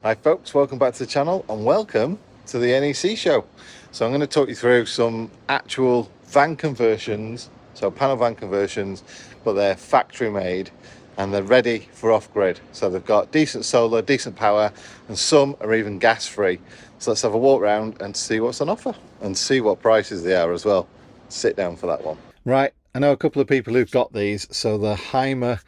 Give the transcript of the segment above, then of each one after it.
Hi folks, welcome back to the channel and welcome to the NEC show. So I'm going to talk you through some actual van conversions, so panel van conversions, but they're factory made and they're ready for off-grid. So they've got decent solar, decent power, and some are even gas free. So let's have a walk around and see what's on offer and see what prices they are as well. Sit down for that one. Right, I know a couple of people who've got these. So the Heimer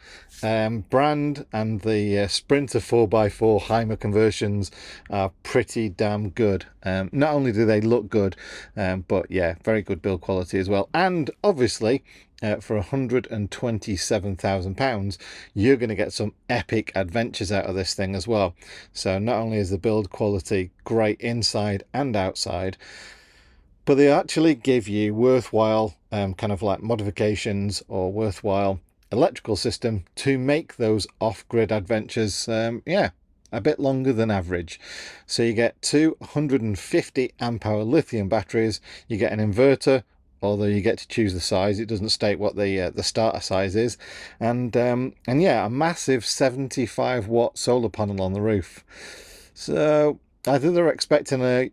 brand and the Sprinter 4x4 Heimer conversions are pretty damn good. Not only do they look good, but yeah, very good build quality as well. And obviously, for £127,000, you're going to get some epic adventures out of this thing as well. So not only is the build quality great inside and outside, but they actually give you worthwhile kind of like modifications or worthwhile electrical system to make those off-grid adventures a bit longer than average. So you get 250 amp hour lithium batteries, you get an inverter, although you get to choose the size. It doesn't state what the starter size is, and yeah, a massive 75 watt solar panel on the roof. So I think they're expecting an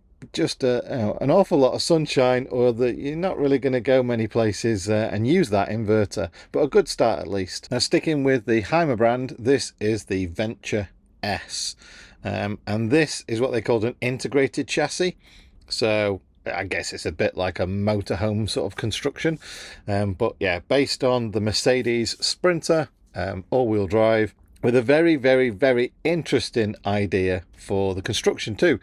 awful lot of sunshine, or that you're not really going to go many places and use that inverter, but a good start at least. Now, sticking with the Heimer brand, this is the Venture S, and this is what they called an integrated chassis. So I guess it's a bit like a motorhome sort of construction, but yeah, based on the Mercedes Sprinter, all-wheel drive, with a very, very, very interesting idea for the construction too.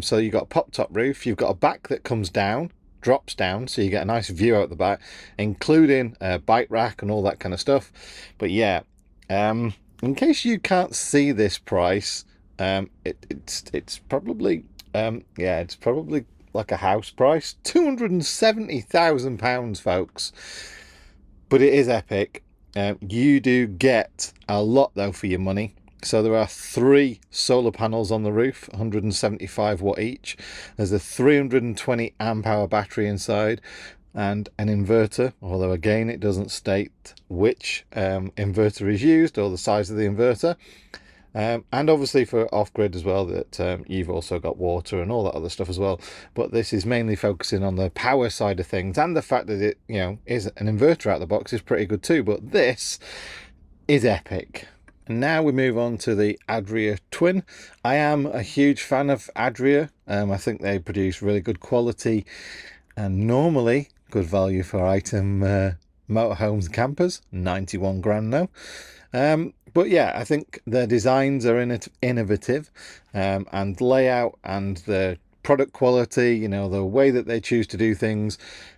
So you've got a pop-top roof, you've got a back that comes down, drops down, so you get a nice view out the back, including a bike rack and all that kind of stuff. But yeah, in case you can't see this price, it's probably it's probably like a house price, £270,000, folks. But it is epic. You do get a lot though for your money. So there are 3 solar panels on the roof, 175 watt each. There's a 320 amp hour battery inside and an inverter, although again it doesn't state which inverter is used or the size of the inverter. And obviously for off-grid as well, that you've also got water and all that other stuff as well. But this is mainly focusing on the power side of things, and the fact that it, is an inverter out of the box is pretty good too. But this is epic. And now we move on to the Adria Twin. I am a huge fan of Adria. I think they produce really good quality and normally good value for item motorhomes campers. 91 grand now. But yeah, I think their designs are innovative, and layout and the product quality, the way that they choose to do things.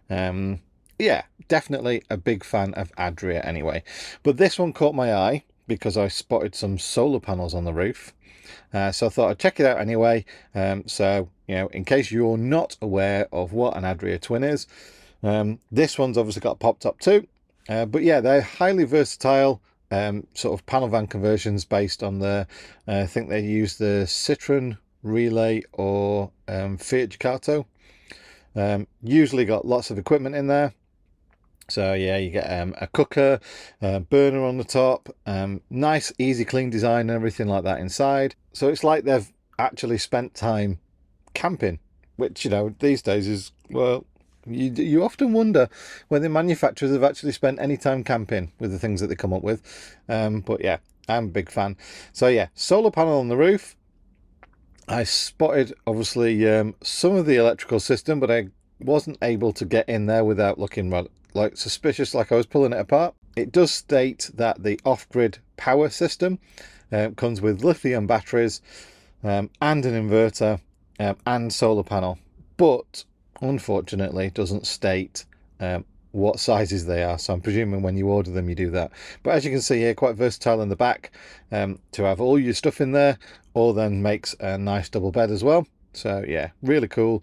Yeah, definitely a big fan of Adria anyway. But this one caught my eye because I spotted some solar panels on the roof. So I thought I'd check it out anyway. So, in case you're not aware of what an Adria Twin is, this one's obviously got a pop top too. But yeah, they're highly versatile. Sort of panel van conversions based on I think they use the Citroen Relay or Fiat Ducato. Usually got lots of equipment in there. So yeah, you get a cooker, burner on the top, nice easy clean design and everything like that inside. So it's like they've actually spent time camping, which these days is, well, you often wonder whether manufacturers have actually spent any time camping with the things that they come up with. But yeah, I'm a big fan. So yeah, solar panel on the roof. I spotted obviously some of the electrical system, but I wasn't able to get in there without looking like suspicious, like I was pulling it apart. It does state that the off-grid power system comes with lithium batteries and an inverter and solar panel, but unfortunately doesn't state what sizes they are. So I'm presuming when you order them you do that. But as you can see here, quite versatile in the back to have all your stuff in there, or then makes a nice double bed as well. So yeah, really cool.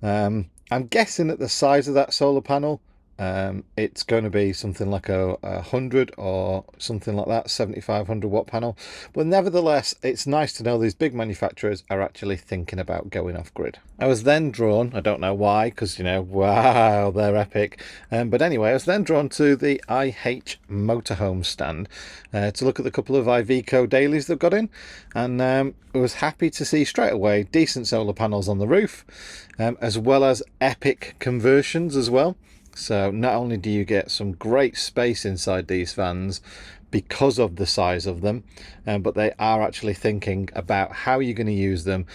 I'm guessing at the size of that solar panel, It's going to be something like a 100 or something like that, 7500 watt panel. But nevertheless, it's nice to know these big manufacturers are actually thinking about going off grid. I was then drawn, I don't know why, because, you know, wow, they're epic. But anyway, I was then drawn to the IH Motorhomes stand to look at the couple of Iveco dailies they've got in. And I was happy to see straight away decent solar panels on the roof, as well as epic conversions as well. So not only do you get some great space inside these vans because of the size of them, but they are actually thinking about how you're going to use them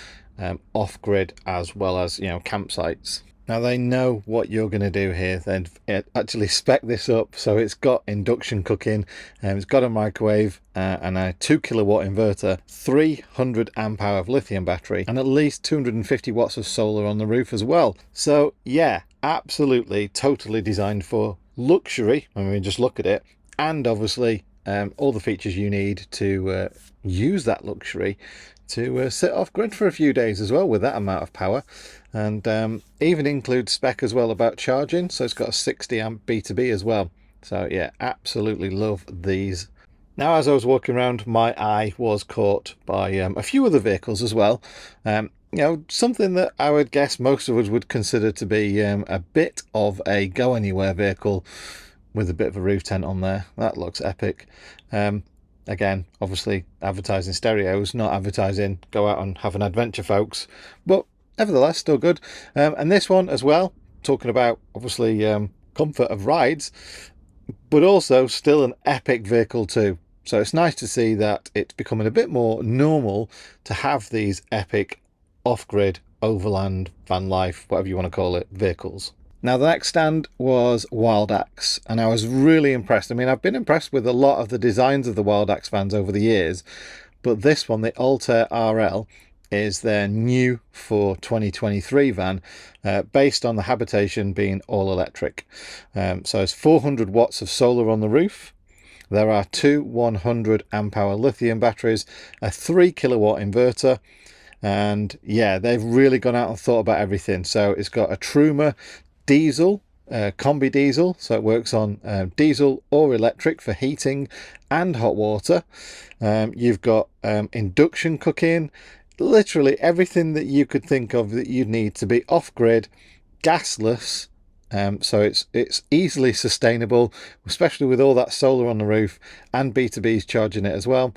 off-grid as well as, you know, campsites. Now they know what you're going to do here. They've actually spec this up so it's got induction cooking, it's got a microwave and a 2 kilowatt inverter, 300 amp hour of lithium battery, and at least 250 watts of solar on the roof as well. So yeah, absolutely totally designed for luxury. I mean, just look at it, and obviously all the features you need to use that luxury to sit off grid for a few days as well with that amount of power. And even includes spec as well about charging, so it's got a 60 amp B2B as well. So yeah, absolutely love these. Now, as I was walking around, my eye was caught by a few other vehicles as well. You know, something that I would guess most of us would consider to be a bit of a go anywhere vehicle with a bit of a roof tent on there. That looks epic. Again, obviously advertising stereos, not advertising go out and have an adventure, folks, but nevertheless still good. And this one as well, talking about obviously comfort of rides, but also still an epic vehicle too. So it's nice to see that it's becoming a bit more normal to have these epic off-grid, overland, van life, whatever you want to call it, vehicles. Now the next stand was Wild Axe, and I was really impressed. I mean, I've been impressed with a lot of the designs of the Wild Axe vans over the years, but this one, the Altair RL, is their new for 2023 van, based on the habitation being all electric. So it's 400 watts of solar on the roof. There are two 100 amp hour lithium batteries, a 3 kilowatt inverter, and yeah, they've really gone out and thought about everything. So it's got a Truma diesel, combi diesel, so it works on diesel or electric for heating and hot water. You've got induction cooking, literally everything that you could think of that you'd need to be off-grid, gasless. So it's easily sustainable, especially with all that solar on the roof, and B2B's charging it as well.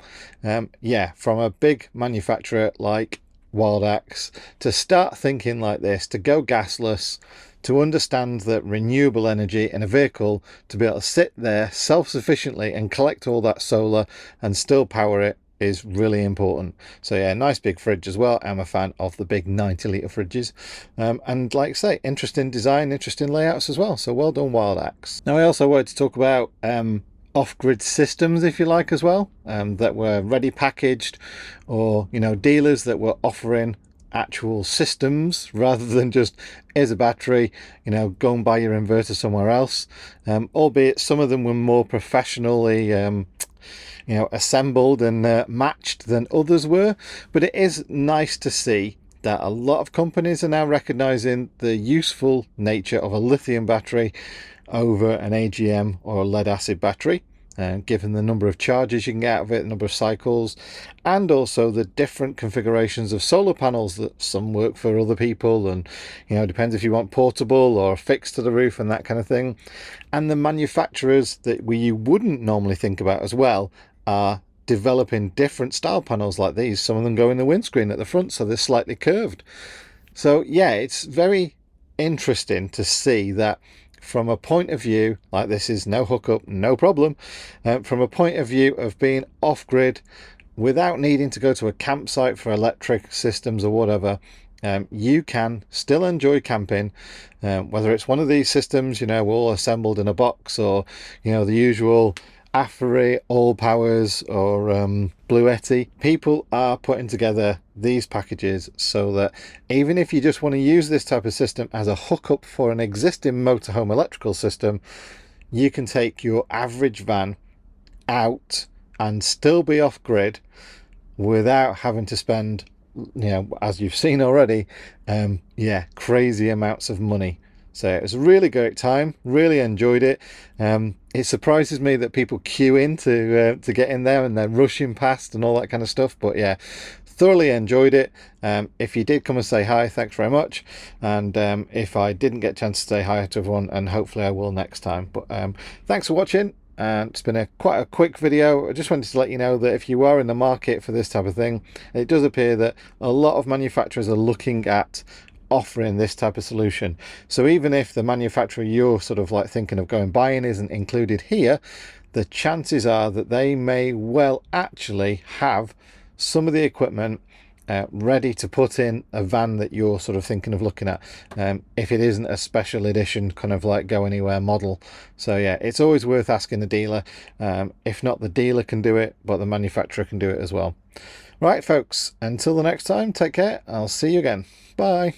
Yeah, from a big manufacturer like Wild Axe to start thinking like this, to go gasless, to understand that renewable energy in a vehicle, to be able to sit there self-sufficiently and collect all that solar and still power it, is really important. So yeah, nice big fridge as well. I'm a fan of the big 90 litre fridges, and like I say, interesting design, interesting layouts as well. So well done, Wild Axe. Now I also wanted to talk about off-grid systems, if you like, as well, that were ready packaged, or, you know, dealers that were offering actual systems rather than just here's a battery, you know, go and buy your inverter somewhere else. Albeit some of them were more professionally you know, assembled and matched than others were. But it is nice to see that a lot of companies are now recognizing the useful nature of a lithium battery over an AGM or a lead acid battery, given the number of charges you can get out of it, the number of cycles, and also the different configurations of solar panels, that some work for other people, and, you know, it depends if you want portable or fixed to the roof and that kind of thing. And the manufacturers that you wouldn't normally think about as well are developing different style panels like these. Some of them go in the windscreen at the front, so they're slightly curved. So yeah, it's very interesting to see that from a point of view, like this is no hookup, no problem, from a point of view of being off-grid without needing to go to a campsite for electric systems or whatever, you can still enjoy camping, whether it's one of these systems, you know, all assembled in a box, or, you know, the usual AFRI, All Powers, or Bluetti. People are putting together these packages so that even if you just want to use this type of system as a hookup for an existing motorhome electrical system, you can take your average van out and still be off grid without having to spend, you know, as you've seen already, yeah, crazy amounts of money. So it was a really great time, really enjoyed it. It surprises me that people queue in to get in there and they're rushing past and all that kind of stuff. But yeah, thoroughly enjoyed it. If you did come and say hi, thanks very much. And if I didn't get a chance to say hi to everyone, and hopefully I will next time. But thanks for watching. And it's been quite a quick video. I just wanted to let you know that if you are in the market for this type of thing, it does appear that a lot of manufacturers are looking at offering this type of solution. So even if the manufacturer you're sort of like thinking of going buying isn't included here, the chances are that they may well actually have some of the equipment ready to put in a van that you're sort of thinking of looking at, if it isn't a special edition kind of like go anywhere model. So yeah, it's always worth asking the dealer. If not, the dealer can do it, but the manufacturer can do it as well. Right folks, until the next time, take care. I'll see you again. Bye.